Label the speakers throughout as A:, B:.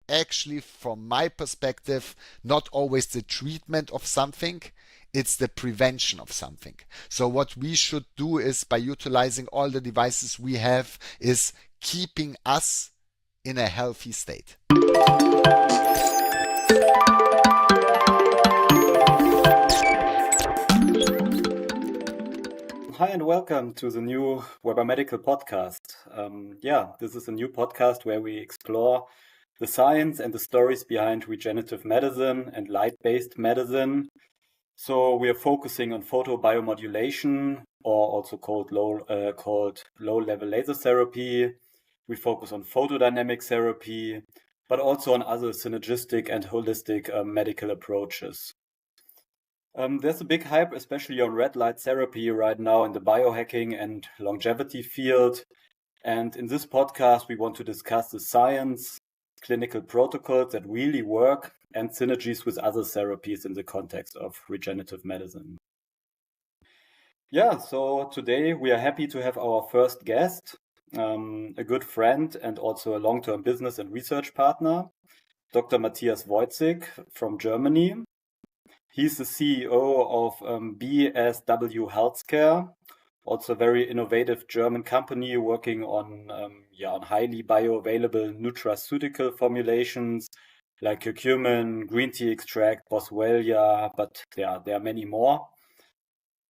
A: actually, from my perspective, not always the treatment of something, it's the prevention of something. So what we should do is, by utilizing all the devices we have, is keeping us in a healthy state.
B: Hi and welcome to the new Weber Medical podcast. This is a new podcast where we explore the science and the stories behind regenerative medicine and light-based medicine. So we are focusing on photobiomodulation, or also called low-level laser therapy. We focus on photodynamic therapy, but also on other synergistic and holistic medical approaches. There's a big hype, especially on red light therapy right now in the biohacking and longevity field. And in this podcast, we want to discuss the science, clinical protocols that really work, and synergies with other therapies in the context of regenerative medicine. So today we are happy to have our first guest, a good friend and also a long-term business and research partner, Dr. Matthias Wojcik from Germany. He's the CEO of BSW Healthcare, also a very innovative German company working on highly bioavailable nutraceutical formulations like curcumin, green tea extract, boswellia, but there are many more.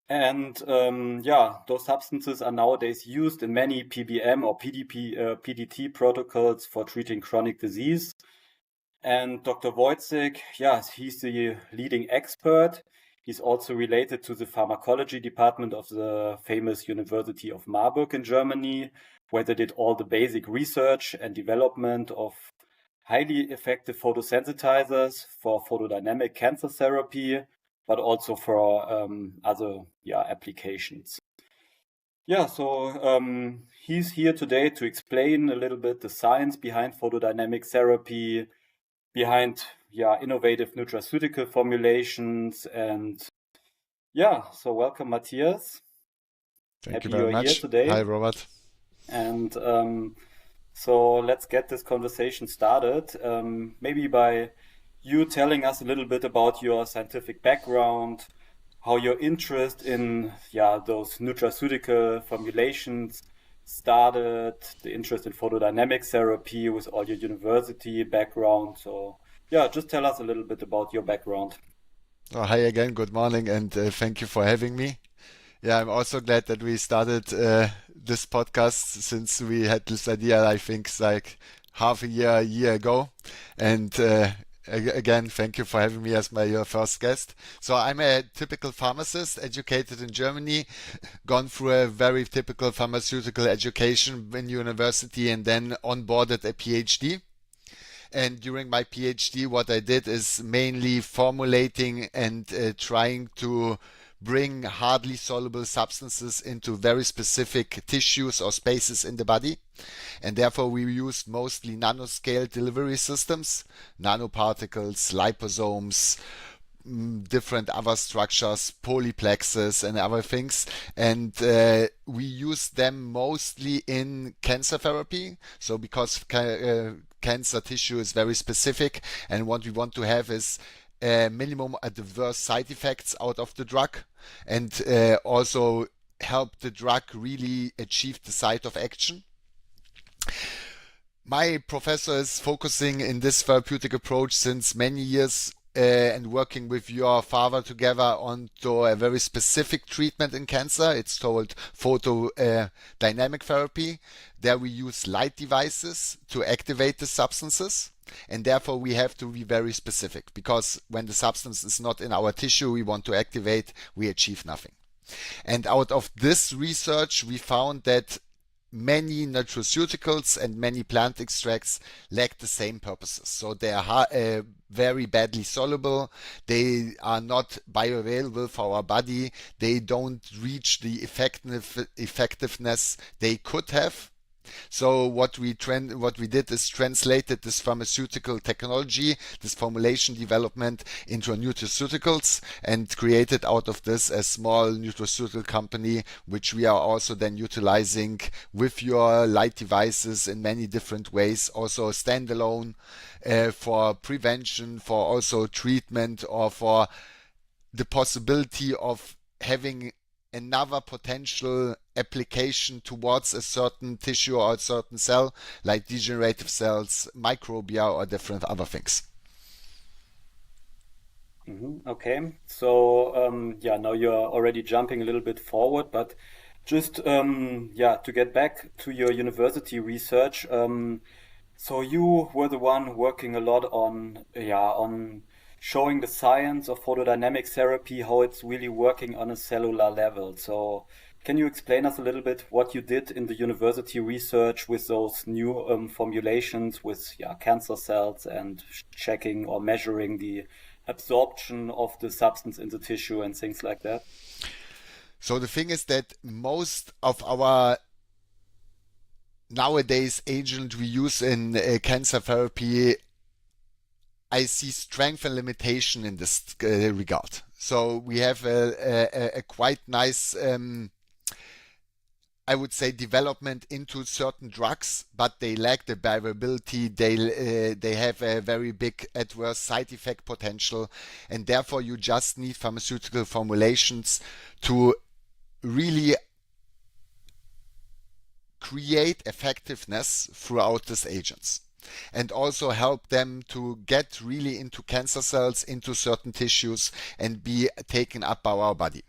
B: And those substances are nowadays used in many PBM or PDT protocols for treating chronic disease. And Dr. Wojcik, he's the leading expert. He's also related to the pharmacology department of the famous University of Marburg in Germany, where they did all the basic research and development of highly effective photosensitizers for photodynamic cancer therapy, but also for other applications. He's here today to explain a little bit the science behind photodynamic therapy, behind innovative nutraceutical formulations, and so welcome, Matthias.
A: Thank you very much.
B: Here today.
A: Hi, Robert.
B: And so let's get this conversation started. Maybe by you telling us a little bit about your scientific background, how your interest in those nutraceutical formulations started, the interest in photodynamic therapy with all your university background. So just tell us a little bit about your background.
A: Hi again, good morning, and thank you for having me. I'm also glad that we started this podcast, since we had this idea, I think, like half a year ago. And again, thank you for having me as your first guest. So I'm a typical pharmacist, educated in Germany, gone through a very typical pharmaceutical education in university, and then onboarded a PhD. And during my PhD, what I did is mainly formulating and trying to bring hardly soluble substances into very specific tissues or spaces in the body. And therefore we used mostly nanoscale delivery systems, nanoparticles, liposomes, different other structures, polyplexes and other things. And we use them mostly in cancer therapy. So because cancer tissue is very specific, and what we want to have is minimum adverse side effects out of the drug, and also help the drug really achieve the site of action. My professor is focusing in this therapeutic approach since many years and working with your father together onto a very specific treatment in cancer. It's called photodynamic therapy. There we use light devices to activate the substances. And therefore we have to be very specific, because when the substance is not in our tissue we want to activate, we achieve nothing. And out of this research we found that many nutraceuticals and many plant extracts lack the same purposes. So they are very badly soluble, they are not bioavailable for our body, they don't reach the effectiveness they could have. So what we did is translated this pharmaceutical technology, this formulation development into nutraceuticals, and created out of this a small nutraceutical company, which we are also then utilizing with your light devices in many different ways, also standalone for prevention, for also treatment, or for the possibility of having another potential application towards a certain tissue or a certain cell, like degenerative cells, microbia, or different other things.
B: Okay, so now you're already jumping a little bit forward, but just to get back to your university research. So you were the one working a lot on showing the science of photodynamic therapy, how it's really working on a cellular level. So can you explain us a little bit what you did in the university research with those new formulations with cancer cells and checking or measuring the absorption of the substance in the tissue and things like that?
A: So the thing is that most of our nowadays agent we use in cancer therapy, I see strength and limitation in this regard. So we have a quite nice, I would say, development into certain drugs, but they lack the variability. They have a very big adverse side effect potential, and therefore you just need pharmaceutical formulations to really create effectiveness throughout these agents, and also help them to get really into cancer cells, into certain tissues, and be taken up by our body.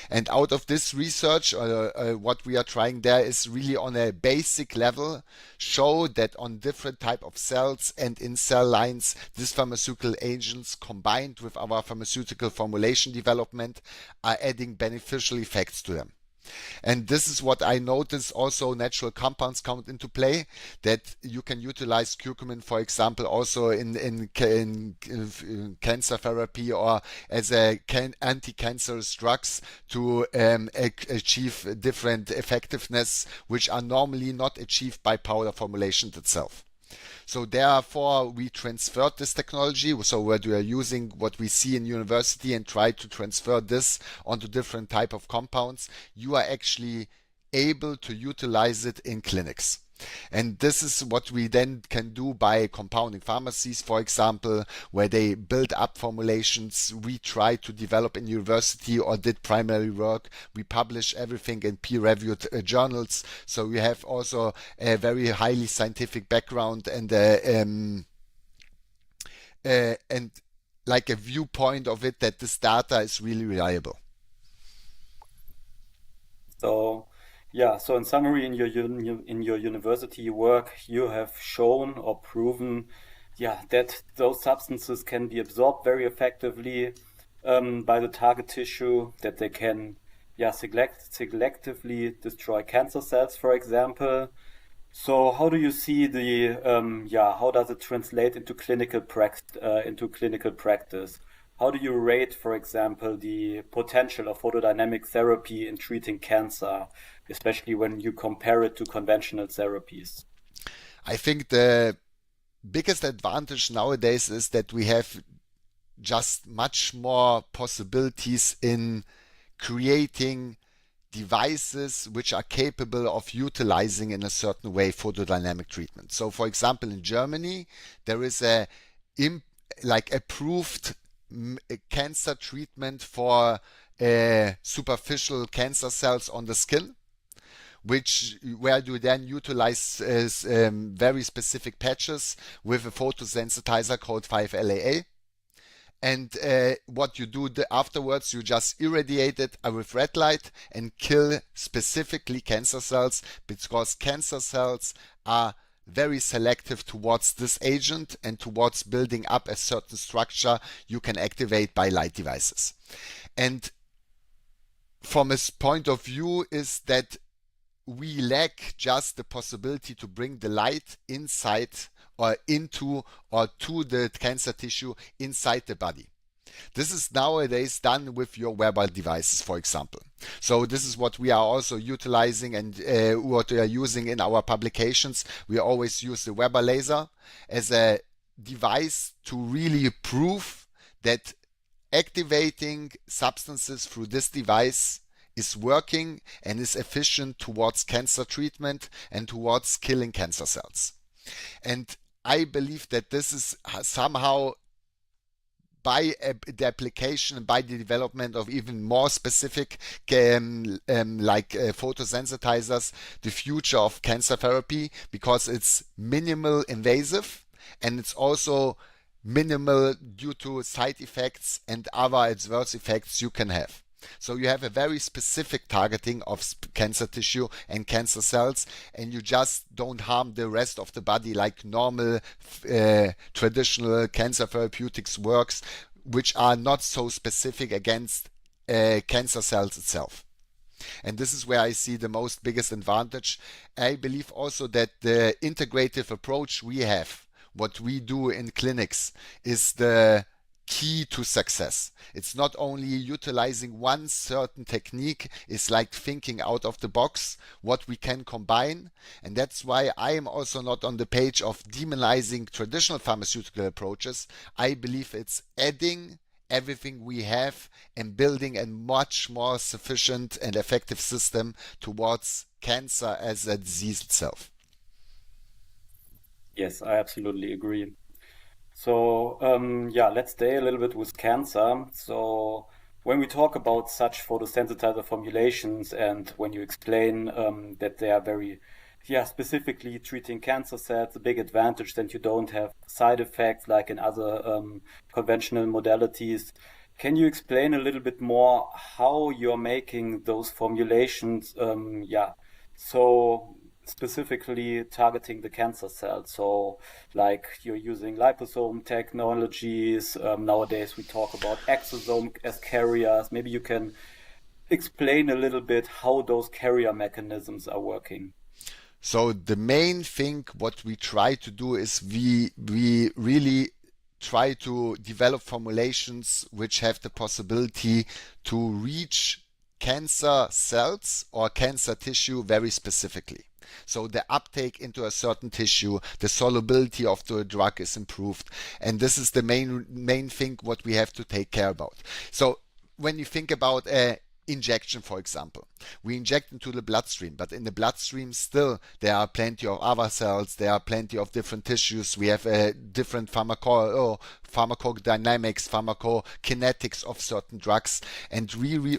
A: And out of this research, what we are trying there is really on a basic level show that on different type of cells and in cell lines, these pharmaceutical agents combined with our pharmaceutical formulation development are adding beneficial effects to them. And this is what I notice also natural compounds come into play, that you can utilize curcumin, for example, also in cancer therapy or as a anti-cancerous drugs to achieve different effectiveness, which are normally not achieved by powder formulation itself. So therefore, we transferred this technology. So we are using what we see in university and try to transfer this onto different type of compounds. You are actually able to utilize it in clinics. And this is what we then can do by compounding pharmacies, for example, where they build up formulations we try to develop in university or did primary work. We publish everything in peer-reviewed journals. So we have also a very highly scientific background and like a viewpoint of it that this data is really reliable.
B: So in summary, in your university work, you have shown or proven, that those substances can be absorbed very effectively by the target tissue, that they can, selectively destroy cancer cells, for example. So how do you see how does it translate into clinical practice? How do you rate, for example, the potential of photodynamic therapy in treating cancer, especially when you compare it to conventional therapies?
A: I think the biggest advantage nowadays is that we have just much more possibilities in creating devices which are capable of utilizing in a certain way photodynamic treatment. So for example, in Germany, there is a approved cancer treatment for superficial cancer cells on the skin, where you then utilize very specific patches with a photosensitizer called 5-LAA. And what you do afterwards, you just irradiate it with red light and kill specifically cancer cells, because cancer cells are very selective towards this agent and towards building up a certain structure you can activate by light devices. And from a point of view is that we lack just the possibility to bring the light inside or into or to the cancer tissue inside the body. This is nowadays done with your wearable devices, for example. So this is what we are also utilizing and what we are using in our publications. We always use the Weber laser as a device to really prove that activating substances through this device is working and is efficient towards cancer treatment and towards killing cancer cells. And I believe that this is somehow, by the application, by the development of even more specific photosensitizers, the future of cancer therapy, because it's minimal invasive and it's also minimal due to side effects and other adverse effects you can have. So you have a very specific targeting of cancer tissue and cancer cells, and you just don't harm the rest of the body like normal traditional cancer therapeutics works, which are not so specific against cancer cells itself. And this is where I see the most biggest advantage. I believe also that the integrative approach we have, what we do in clinics, is the key to success. It's not only utilizing one certain technique, it's like thinking out of the box what we can combine. And that's why I am also not on the page of demonizing traditional pharmaceutical approaches. I believe it's adding everything we have and building a much more sufficient and effective system towards cancer as a disease itself.
B: Yes, I absolutely agree. So let's stay a little bit with cancer. So when we talk about such photosensitizer formulations, and when you explain that they are very specifically treating cancer cells, a big advantage that you don't have side effects like in other conventional modalities. Can you explain a little bit more how you're making those formulations so specifically targeting the cancer cells? So like you're using liposome technologies. Nowadays we talk about exosome as carriers. Maybe you can explain a little bit how those carrier mechanisms are working.
A: So the main thing what we try to do is we really try to develop formulations which have the possibility to reach cancer cells or cancer tissue very specifically. So the uptake into a certain tissue, the solubility of the drug is improved. And this is the main thing what we have to take care about. So when you think about a injection, for example, we inject into the bloodstream, but in the bloodstream still there are plenty of other cells, there are plenty of different tissues, we have different pharmacodynamics, pharmacokinetics of certain drugs, and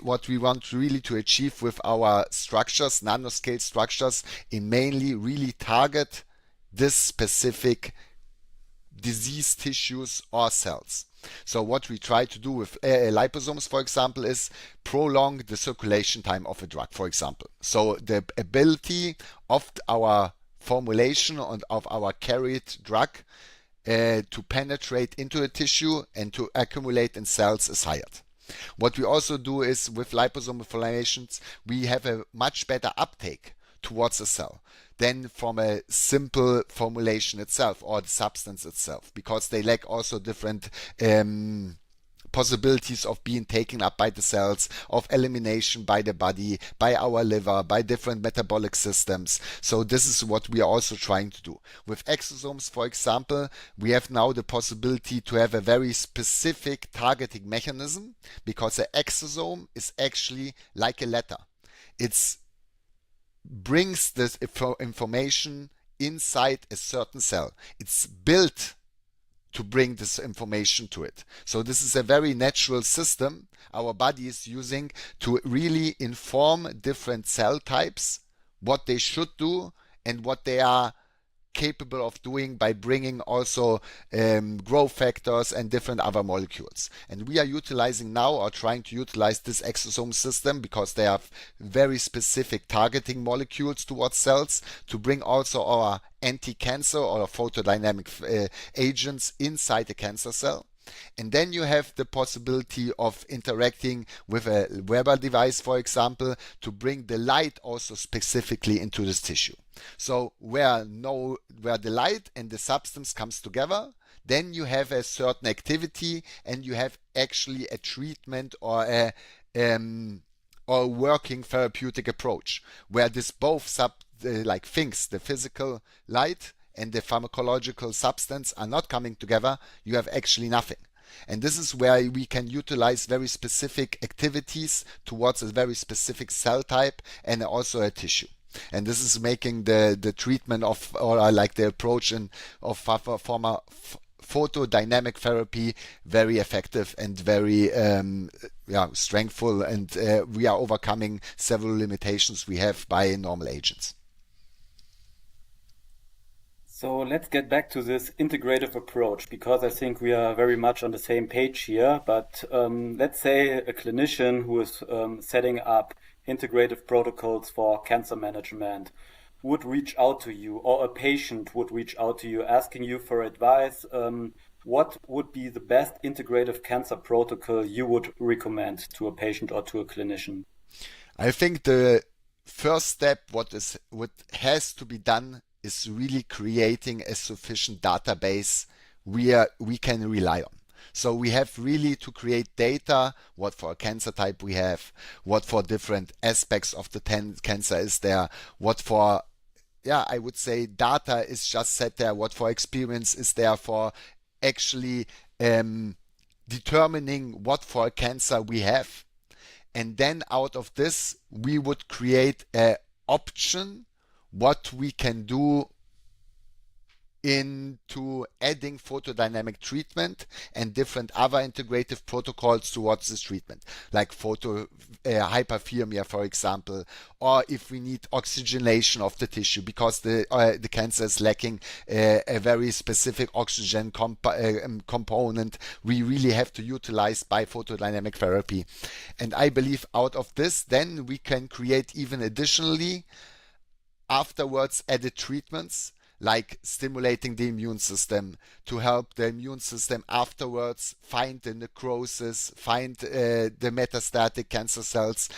A: what we want really to achieve with our structures, nanoscale structures, in mainly really target this specific disease tissues or cells. So what we try to do with liposomes, for example, is prolong the circulation time of a drug, for example. So the ability of our formulation and of our carried drug to penetrate into a tissue and to accumulate in cells is higher. What we also do is with liposomal formulations, we have a much better uptake towards a cell than from a simple formulation itself or the substance itself, because they lack also different possibilities of being taken up by the cells, of elimination by the body, by our liver, by different metabolic systems. So this is what we are also trying to do. With exosomes, for example, we have now the possibility to have a very specific targeting mechanism, because an exosome is actually like a letter. It's brings this information inside a certain cell. It's built to bring this information to it. So this is a very natural system our body is using to really inform different cell types what they should do and what they are capable of doing by bringing also growth factors and different other molecules. And we are utilizing now, or trying to utilize, this exosome system, because they have very specific targeting molecules towards cells, to bring also our anti-cancer or photodynamic agents inside the cancer cell. And then you have the possibility of interacting with a Weber device, for example, to bring the light also specifically into this tissue. So where the light and the substance comes together, then you have a certain activity and you have actually a treatment or a working therapeutic approach where this both like things, the physical light and the pharmacological substance are not coming together. You have actually nothing. And this is where we can utilize very specific activities towards a very specific cell type and also a tissue. And this is making the treatment of, or like the approach of photodynamic therapy very effective and very strengthful. And we are overcoming several limitations we have by normal agents.
B: So let's get back to this integrative approach, because I think we are very much on the same page here. But let's say a clinician who is setting up integrative protocols for cancer management would reach out to you, or a patient would reach out to you asking you for advice. What would be the best integrative cancer protocol you would recommend to a patient or to a clinician?
A: I think the first step, what has to be done, is really creating a sufficient database we can rely on. So we have really to create data, what for a cancer type we have, what for different aspects of the cancer is there, what for, I would say data is just set there, what for experience is there for actually determining what for a cancer we have. And then out of this, we would create an option what we can do into adding photodynamic treatment and different other integrative protocols towards this treatment, like hyperthermia, for example, or if we need oxygenation of the tissue because the cancer is lacking a very specific oxygen component, we really have to utilize by photodynamic therapy. And I believe out of this, then we can create even additionally afterwards added treatments like stimulating the immune system to help the immune system afterwards find the necrosis, find the metastatic cancer cells,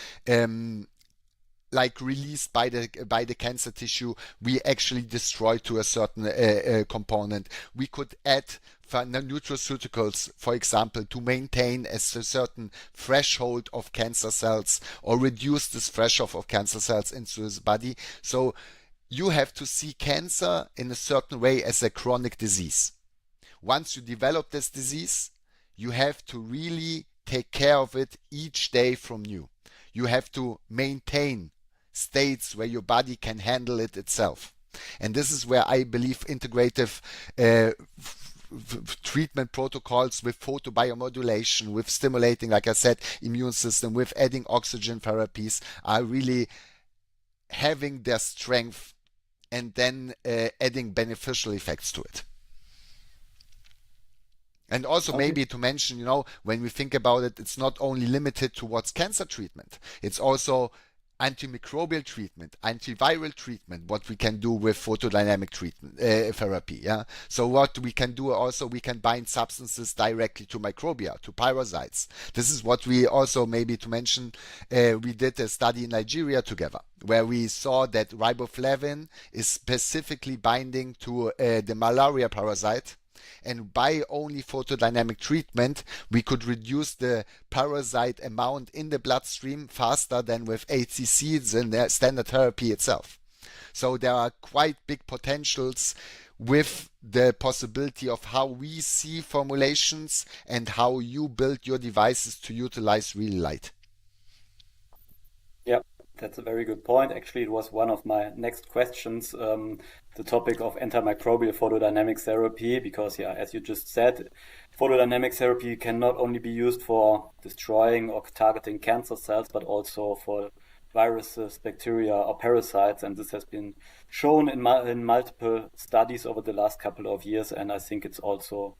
A: like released by the cancer tissue, we actually destroy to a certain component. We could add nutraceuticals, for example, to maintain a certain threshold of cancer cells or reduce this threshold of cancer cells into his body. So you have to see cancer in a certain way as a chronic disease. Once you develop this disease, you have to really take care of it each day from new. You have to maintain states where your body can handle it itself. And this is where I believe integrative treatment protocols with photobiomodulation, with stimulating, like I said, immune system, with adding oxygen therapies are really having their strength and then adding beneficial effects to it. And also maybe to mention, when we think about it, it's not only limited towards cancer treatment. It's also antimicrobial treatment, antiviral treatment, what we can do with photodynamic treatment therapy. Yeah. So what we can do also, we can bind substances directly to microbia, to parasites. This is what we also, maybe to mention, we did a study in Nigeria together, where we saw that riboflavin is specifically binding to the malaria parasite. And by only photodynamic treatment, we could reduce the parasite amount in the bloodstream faster than with HCCs and the standard therapy itself. So there are quite big potentials with the possibility of how we see formulations and how you build your devices to utilize real light.
B: Yeah, that's a very good point. Actually, it was one of my next questions, the topic of antimicrobial photodynamic therapy, because, as you just said, photodynamic therapy can not only be used for destroying or targeting cancer cells, but also for viruses, bacteria, or parasites. And this has been shown in multiple studies over the last couple of years. And I think it's also,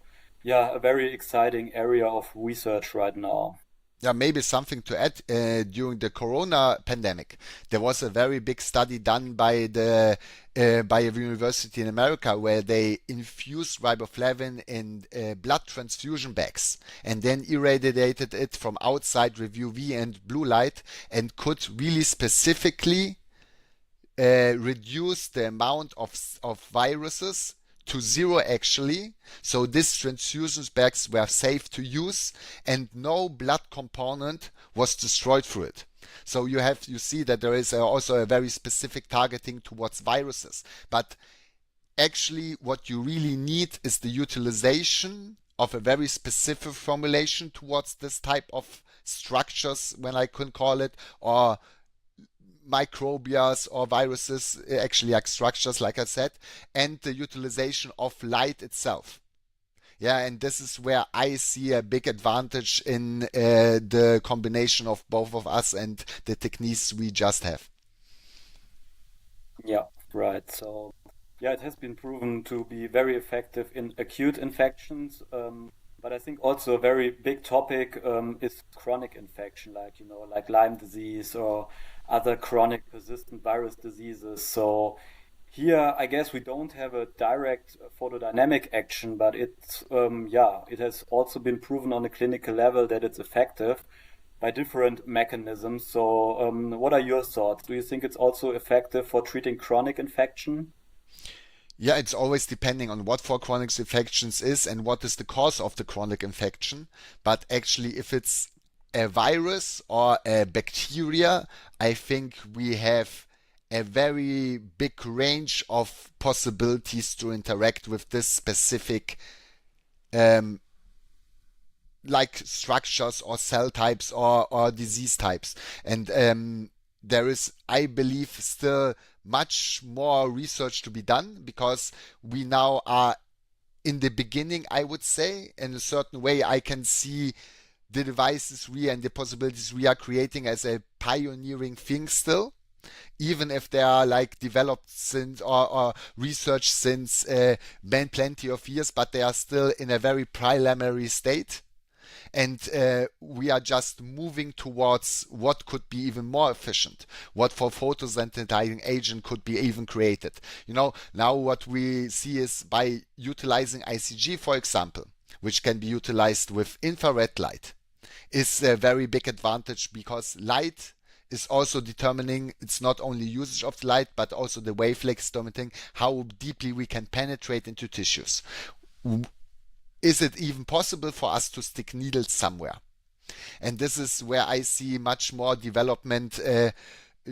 B: a very exciting area of research right now.
A: Yeah, maybe something to add. During the Corona pandemic, there was a very big study done by a university in America where they infused riboflavin in blood transfusion bags and then irradiated it from outside with UV and blue light and could really specifically reduce the amount of viruses to zero actually. So these transfusion bags were safe to use and no blood component was destroyed through it. So you see that there is also a very specific targeting towards viruses. But actually what you really need is the utilization of a very specific formulation towards this type of structures, when I can call it, or microbias or viruses, actually like structures, like I said, and the utilization of light itself. Yeah, and this is where I see a big advantage in the combination of both of us and the techniques we just have.
B: Yeah, right. So, yeah, it has been proven to be very effective in acute infections. But I think also a very big topic is chronic infection, like, like Lyme disease or other chronic persistent virus diseases. So here, I guess we don't have a direct photodynamic action, but it has also been proven on a clinical level that it's effective by different mechanisms. So what are your thoughts? Do you think it's also effective for treating chronic infection?
A: Yeah, it's always depending on what for chronic infections is and what is the cause of the chronic infection. But actually, if it's a virus or a bacteria, I think we have a very big range of possibilities to interact with this specific like structures or cell types or disease types. And there is, I believe, still much more research to be done, because we now are in the beginning, I would say. In a certain way, I can see the devices and the possibilities we are creating as a pioneering thing still, even if they are like developed since or researched since plenty of years, but they are still in a very preliminary state. And we are just moving towards what could be even more efficient, what for photosynthesizing agent could be even created. Now what we see is by utilizing ICG, for example, which can be utilized with infrared light, is a very big advantage, because light is also determining, it's not only usage of light, but also the wavelength determining how deeply we can penetrate into tissues. Is it even possible for us to stick needles somewhere? And this is where I see much more development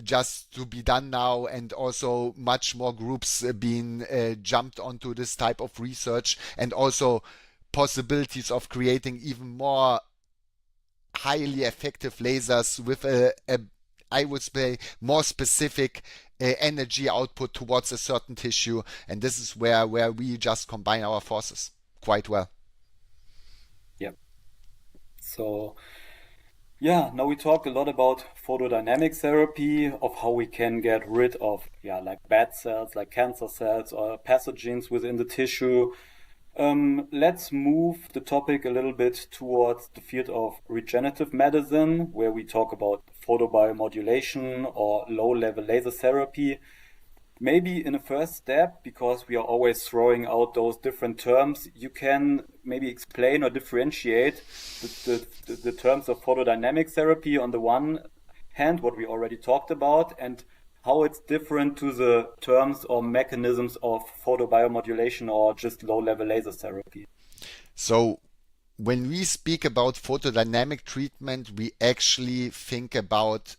A: just to be done now, and also much more groups being jumped onto this type of research, and also possibilities of creating even more highly effective lasers with I would say, more specific energy output towards a certain tissue. And this is where we just combine our forces quite well.
B: Yeah. So, yeah, now we talked a lot about photodynamic therapy, of how we can get rid of, like bad cells, like cancer cells or pathogens within the tissue. Let's move the topic a little bit towards the field of regenerative medicine, where we talk about photobiomodulation or low-level laser therapy. Maybe in a first step, because we are always throwing out those different terms, you can maybe explain or differentiate the terms of photodynamic therapy on the one hand, what we already talked about, and how it's different to the terms or mechanisms of photobiomodulation or just low-level laser therapy.
A: So when we speak about photodynamic treatment, we actually think about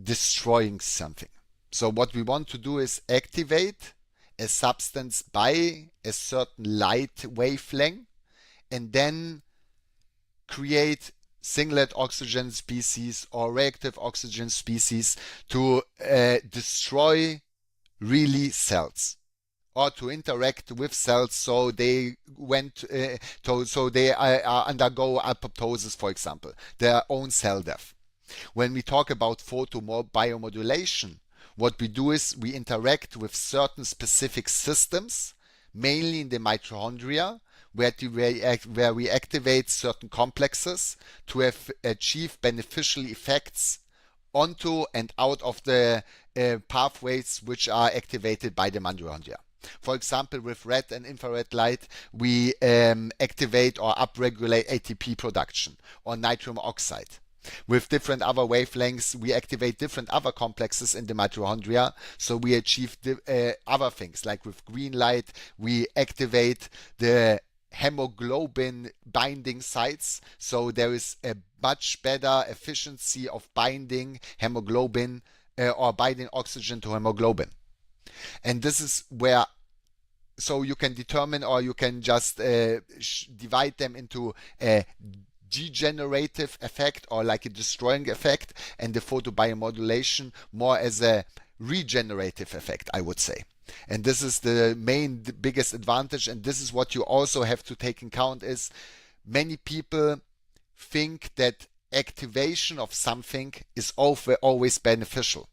A: destroying something. So what we want to do is activate a substance by a certain light wavelength, and then create singlet oxygen species or reactive oxygen species to destroy really cells, or to interact with cells so they undergo apoptosis, for example, their own cell death. When we talk about photobiomodulation, what we do is we interact with certain specific systems, mainly in the mitochondria, where we activate certain complexes to achieve beneficial effects onto and out of the pathways which are activated by the mitochondria. For example, with red and infrared light, we activate or upregulate ATP production or nitric oxide. With different other wavelengths, we activate different other complexes in the mitochondria. So we achieve other things. Like with green light, we activate the hemoglobin binding sites. So there is a much better efficiency of binding hemoglobin or binding oxygen to hemoglobin. And this is where, so you can determine, or you can just divide them into a degenerative effect or like a destroying effect, and the photobiomodulation more as a regenerative effect, I would say. And this is the biggest advantage, and this is what you also have to take in account is many people think that activation of something is always beneficial.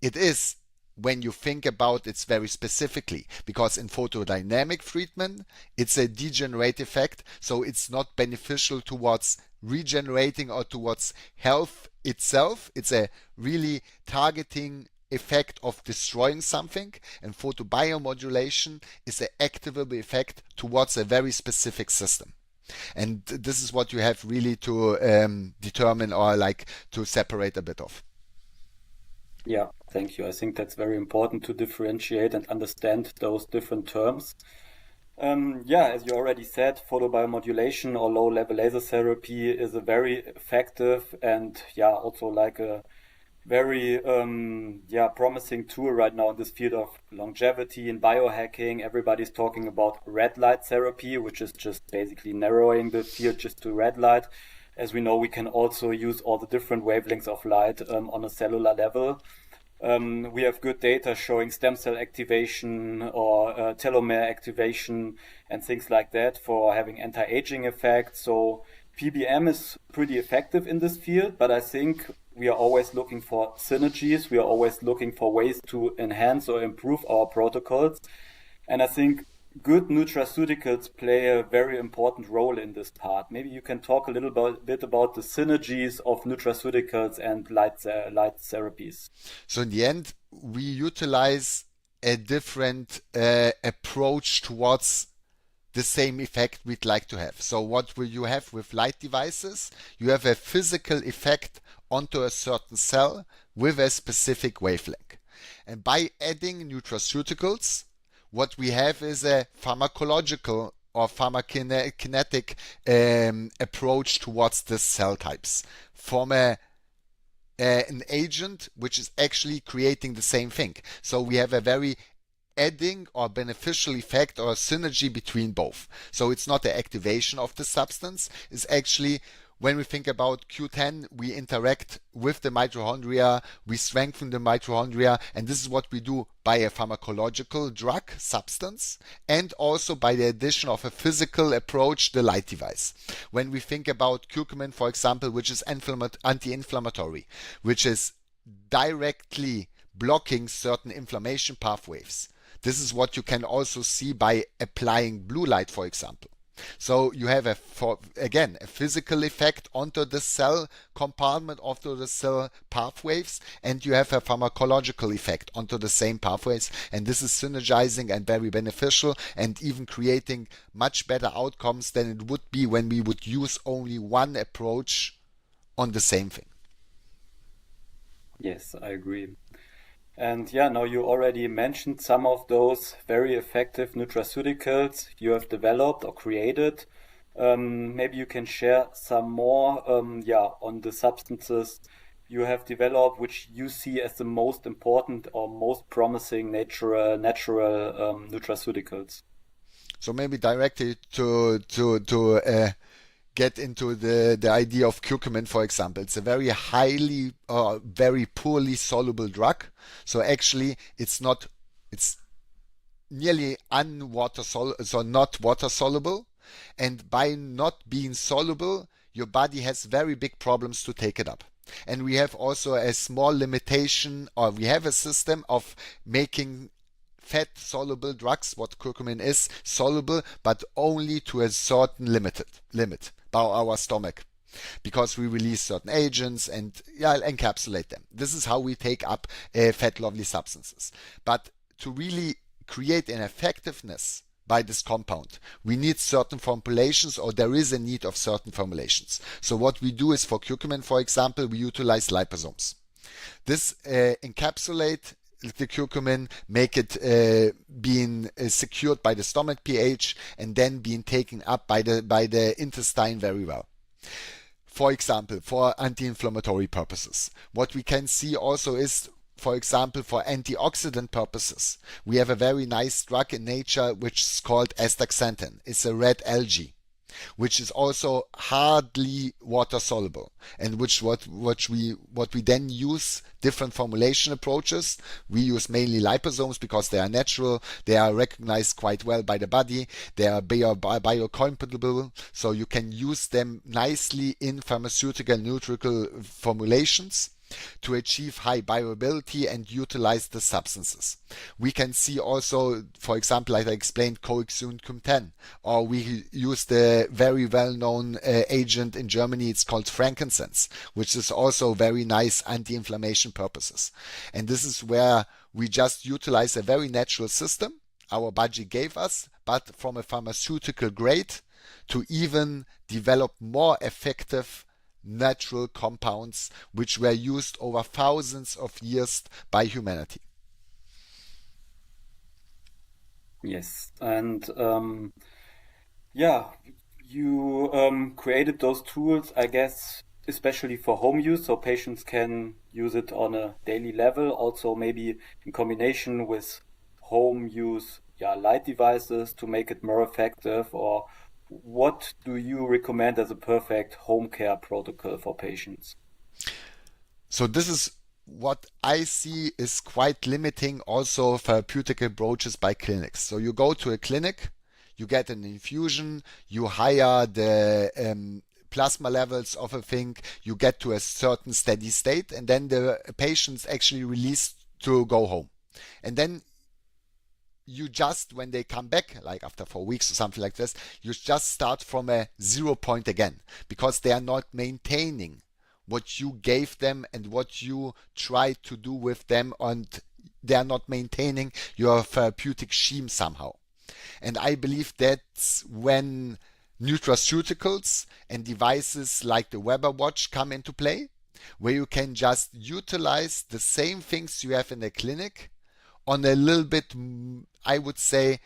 A: It is when you think about it very specifically, because in photodynamic treatment, it's a degenerative effect, so it's not beneficial towards regenerating or towards health itself. It's a really targeting effect of destroying something, and photobiomodulation is an activable effect towards a very specific system. And this is what you have really to determine or like to separate a bit of.
B: Yeah, thank you. I think that's very important to differentiate and understand those different terms. As you already said, photobiomodulation or low-level laser therapy is a very effective and also like a very promising tool right now in this field of longevity and biohacking. Everybody's talking about red light therapy, which is just basically narrowing the field just to red light. As we know, we can also use all the different wavelengths of light on a cellular level. We have good data showing stem cell activation or telomere activation and things like that for having anti-aging effects. So PBM is pretty effective in this field, but I think we are always looking for synergies. We are always looking for ways to enhance or improve our protocols. And I think good nutraceuticals play a very important role in this part. Maybe you can talk a little bit about the synergies of nutraceuticals and light therapies.
A: So in the end, we utilize a different approach towards the same effect we'd like to have. So what will you have with light devices? You have a physical effect onto a certain cell with a specific wavelength. And by adding nutraceuticals, what we have is a pharmacological or pharmacokinetic approach towards the cell types from an agent which is actually creating the same thing. So we have a very adding or beneficial effect or synergy between both. So it's not the activation of the substance, it's actually, when we think about Q10, we interact with the mitochondria, we strengthen the mitochondria, and this is what we do by a pharmacological drug substance and also by the addition of a physical approach, the light device. When we think about curcumin, for example, which is anti-inflammatory, which is directly blocking certain inflammation pathways. This is what you can also see by applying blue light, for example. So you have a physical effect onto the cell compartment, onto the cell pathways, and you have a pharmacological effect onto the same pathways, and this is synergizing and very beneficial and even creating much better outcomes than it would be when we would use only one approach on the same thing.
B: Yes, I agree. And now you already mentioned some of those very effective nutraceuticals you have developed or created. Maybe you can share some more on the substances you have developed, which you see as the most important or most promising natural nutraceuticals.
A: So maybe directly to get into the idea of curcumin, for example. It's a very very poorly soluble drug. So actually it's nearly not water soluble. And by not being soluble, your body has very big problems to take it up. And we have also a small limitation, or we have a system of making fat soluble drugs, what curcumin is, soluble, but only to a certain limit by our stomach, because we release certain agents and encapsulate them. This is how we take up fat lovely substances. But to really create an effectiveness by this compound. We need certain formulations, or there is a need of certain formulations. So what we do is, for curcumin, for example, we utilize liposomes. This encapsulate the curcumin, make it being secured by the stomach pH, and then being taken up by the intestine very well. For example, for anti-inflammatory purposes. What we can see also is, for example, for antioxidant purposes, we have a very nice drug in nature which is called astaxanthin. It's a red algae, which is also hardly water soluble, and what we then use different formulation approaches. We use mainly liposomes because they are natural, they are recognized quite well by the body, they are biocompatible, so you can use them nicely in pharmaceutical nutraceutical formulations to achieve high bioavailability and utilize the substances. We can see also, for example, like I explained, coexune Cum-10, or we use the very well-known agent in Germany, it's called frankincense, which is also very nice anti-inflammation purposes. And this is where we just utilize a very natural system our budget gave us, but from a pharmaceutical grade, to even develop more effective natural compounds which were used over thousands of years by humanity.
B: Yes, and you created those tools, I guess, especially for home use, so patients can use it on a daily level, also maybe in combination with home use light devices to make it more effective. Or what do you recommend as a perfect home care protocol for patients?
A: So this is what I see is quite limiting also therapeutic approaches by clinics. So you go to a clinic, you get an infusion, you hire the plasma levels of a thing, you get to a certain steady state, and then the patient's actually released to go home. And then you just, when they come back, like after 4 weeks or something like this, you just start from a 0 point again, because they are not maintaining what you gave them and what you tried to do with them, and they are not maintaining your therapeutic scheme somehow. And I believe that's when nutraceuticals and devices like the Weber watch come into play, where you can just utilize the same things you have in the clinic on a little bit, I would say,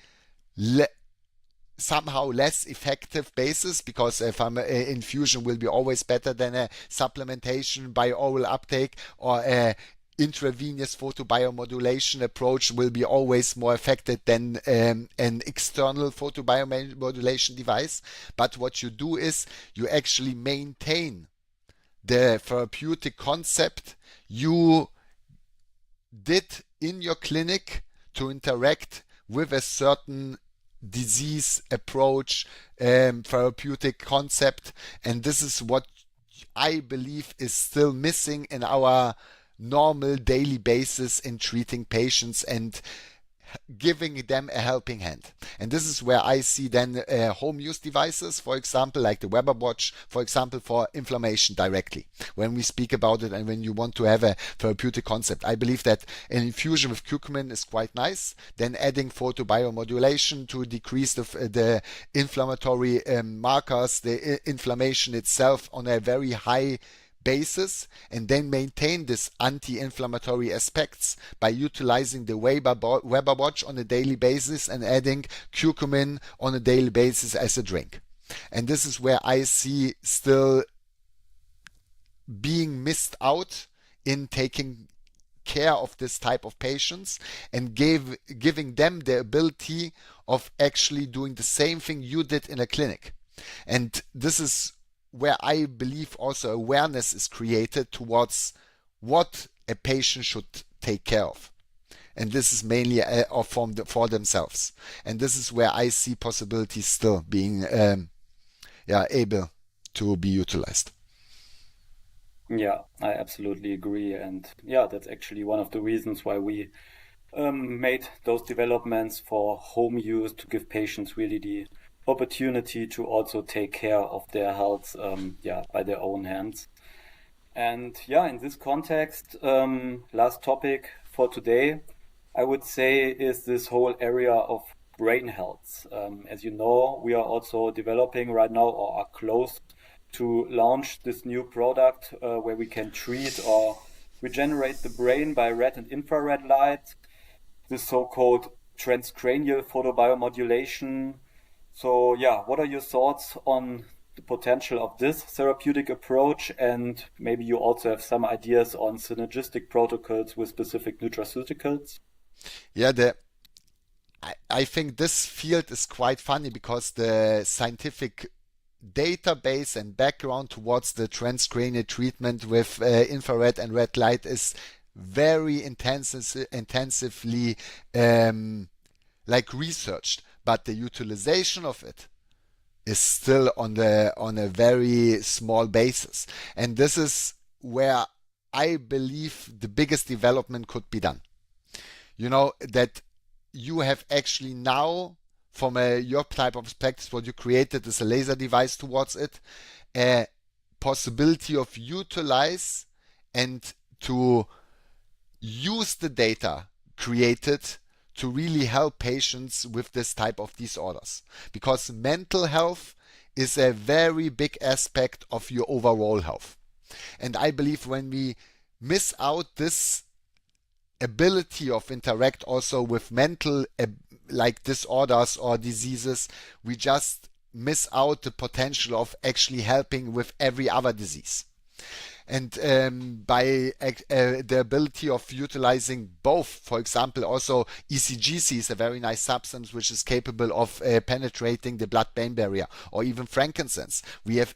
A: somehow less effective basis, because infusion will be always better than a supplementation by oral uptake, or a intravenous photobiomodulation approach will be always more effective than an external photobiomodulation device. But what you do is you actually maintain the therapeutic concept you did in your clinic to interact with a certain disease approach, therapeutic concept. And this is what I believe is still missing in our normal daily basis in treating patients and giving them a helping hand. And this is where I see then home use devices, for example, like the Weber watch, for example, for inflammation directly. When we speak about it and when you want to have a therapeutic concept, I believe that an infusion with curcumin is quite nice. Then adding photobiomodulation to decrease the inflammatory markers, the inflammation itself on a very high basis, and then maintain this anti-inflammatory aspects by utilizing the Weber watch on a daily basis and adding curcumin on a daily basis as a drink. And this is where I see still being missed out in taking care of this type of patients and giving them the ability of actually doing the same thing you did in a clinic. And this is where I believe also awareness is created towards what a patient should take care of. And this is mainly for themselves. And this is where I see possibilities still being able to be utilized.
B: Yeah, I absolutely agree. And that's actually one of the reasons why we made those developments for home use, to give patients really the opportunity to also take care of their health by their own hands. And in this context, last topic for today, I would say, is this whole area of brain health. As you know, we are also developing right now or are close to launch this new product where we can treat or regenerate the brain by red and infrared light, this so-called transcranial photobiomodulation. So yeah, what are your thoughts on the potential of this therapeutic approach? And maybe you also have some ideas on synergistic protocols with specific nutraceuticals?
A: Yeah, I think this field is quite funny because the scientific database and background towards the transcranial treatment with infrared and red light is very intensively researched, but the utilization of it is still on a very small basis, and this is where I believe the biggest development could be done. You know that you have actually now, from your type of perspective, what you created is a laser device towards it, a possibility of utilize and to use the data created to really help patients with this type of disorders. Because mental health is a very big aspect of your overall health. And I believe when we miss out this ability of interact also with mental disorders or diseases, we just miss out the potential of actually helping with every other disease. And by the ability of utilizing both, for example, also ECGC is a very nice substance which is capable of penetrating the blood-brain barrier, or even frankincense. We have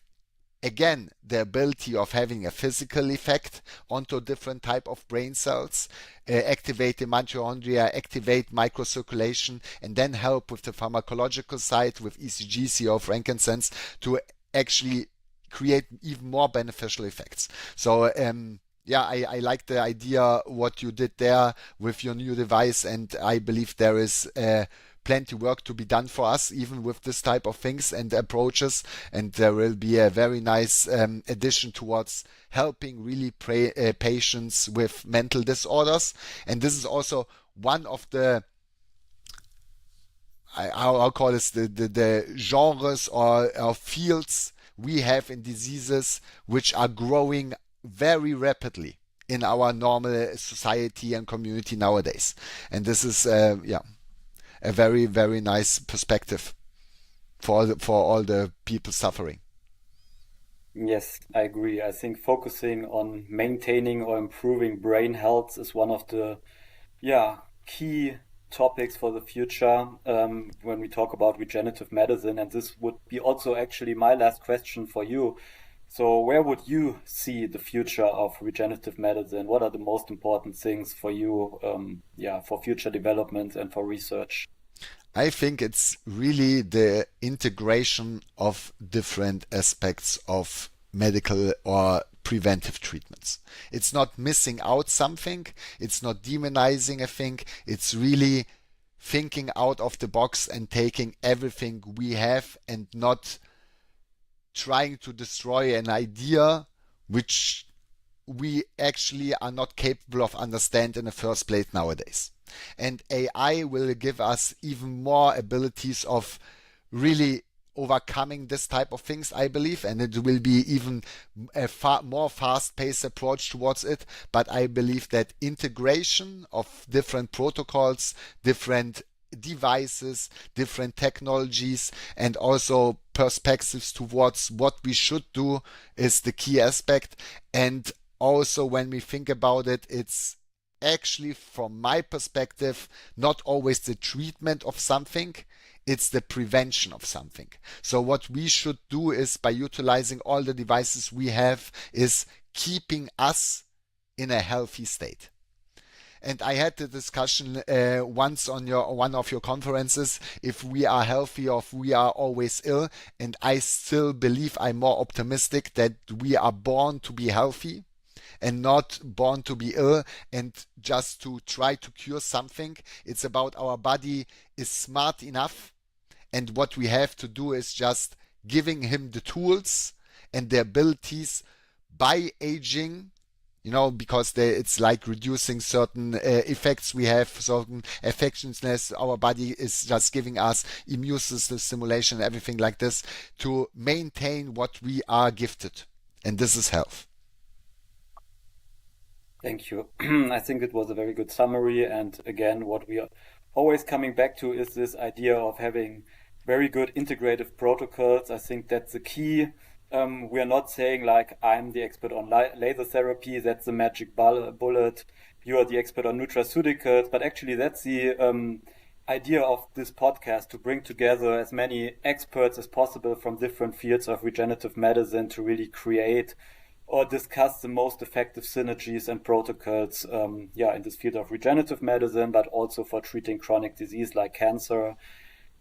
A: again the ability of having a physical effect onto different type of brain cells, activate the mitochondria, activate microcirculation, and then help with the pharmacological side with ECGC or frankincense to actually create even more beneficial effects. So I like the idea what you did there with your new device, and I believe there is plenty work to be done for us even with this type of things and approaches, and there will be a very nice addition towards helping really patients with mental disorders. And this is also one of the I'll call this the genres or fields we have in diseases which are growing very rapidly in our normal society and community nowadays. And this is a very, very nice perspective for all the people suffering.
B: Yes, I agree. I think focusing on maintaining or improving brain health is one of the key topics for the future when we talk about regenerative medicine. And this would be also actually my last question for you. So where would you see the future of regenerative medicine? What are the most important things for you for future development and for research?
A: I think it's really the integration of different aspects of medical or preventive treatments. It's not missing out something, it's not demonizing a thing, it's really thinking out of the box and taking everything we have and not trying to destroy an idea which we actually are not capable of understand in the first place nowadays. And AI will give us even more abilities of really overcoming this type of things, I believe, and it will be even a more fast-paced approach towards it. But I believe that integration of different protocols, different devices, different technologies, and also perspectives towards what we should do is the key aspect. And also when we think about it, it's actually, from my perspective, not always the treatment of something, it's the prevention of something. So what we should do is, by utilizing all the devices we have, is keeping us in a healthy state. And I had the discussion once on one of your conferences, if we are healthy or if we are always ill. And I still believe, I'm more optimistic, that we are born to be healthy and not born to be ill and just to try to cure something. It's about our body is smart enough, and what we have to do is just giving him the tools and the abilities by aging because it's like reducing certain effects we have, certain affectionlessness. Our body is just giving us immune system stimulation, everything like this to maintain what we are gifted. And this is health.
B: Thank you. I think it was a very good summary. And again, what we are always coming back to is this idea of having very good integrative protocols. I think that's the key. We are not saying like, I'm the expert on laser therapy, that's the magic bullet, you are the expert on nutraceuticals, but actually that's the idea of this podcast, to bring together as many experts as possible from different fields of regenerative medicine to really create or discuss the most effective synergies and protocols in this field of regenerative medicine, but also for treating chronic disease like cancer.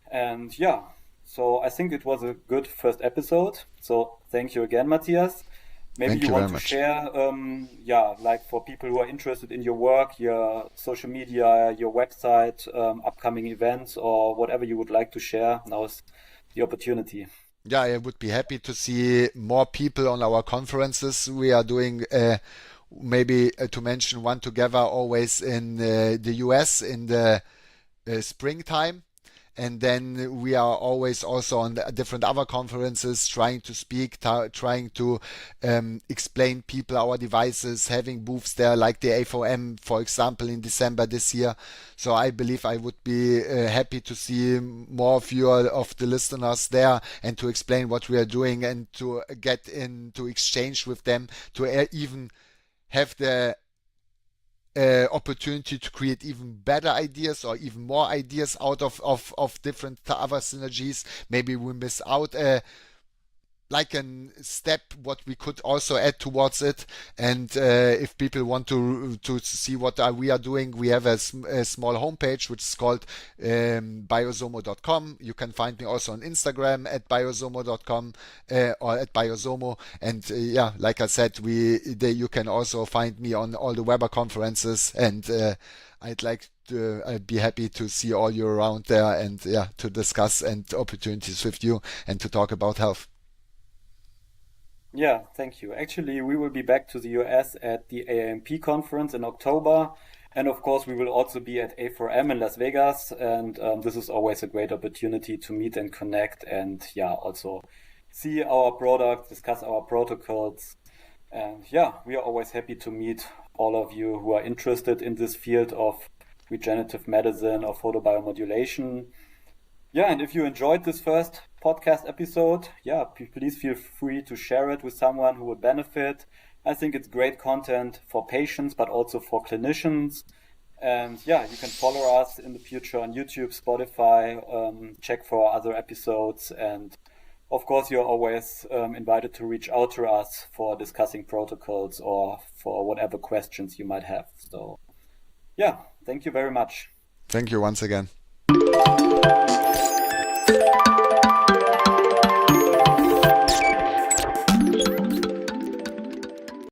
B: And so I think it was a good first episode. So thank you again, Matthias. Maybe
A: Thank
B: you
A: you
B: want
A: very
B: to
A: much.
B: share, like for people who are interested in your work, your social media, your website, upcoming events, or whatever you would like to share. Now is the opportunity.
A: Yeah, I would be happy to see more people on our conferences. We are doing, maybe to mention one together, always in the US in the springtime. And then we are always also on different other conferences trying to speak, trying to explain people our devices, having booths there like the A4M, for example, in December this year. So I believe I would be happy to see more of you, of the listeners there, and to explain what we are doing and to get into exchange with them, to even have the opportunity to create even better ideas or even more ideas out of different other synergies. Maybe we miss out like a step what we could also add towards it. And if people want to see what we are doing, we have a small homepage which is called biosomo.com. You can find me also on Instagram at biosomo.com or at biosomo. And like I said, you can also find me on all the Weber conferences, and I'd be happy to see all you around there, and to discuss and opportunities with you and to talk about health.
B: Yeah, thank you. Actually, we will be back to the US at the AAMP conference in October. And of course, we will also be at A4M in Las Vegas. And this is always a great opportunity to meet and connect and also see our products, discuss our protocols. And we are always happy to meet all of you who are interested in this field of regenerative medicine or photobiomodulation. And if you enjoyed this first podcast episode, please feel free to share it with someone who would benefit. I think it's great content for patients, but also for clinicians. And you can follow us in the future on YouTube, Spotify, check for other episodes. And of course, you're always invited to reach out to us for discussing protocols or for whatever questions you might have. So, thank you very much.
A: Thank you once again.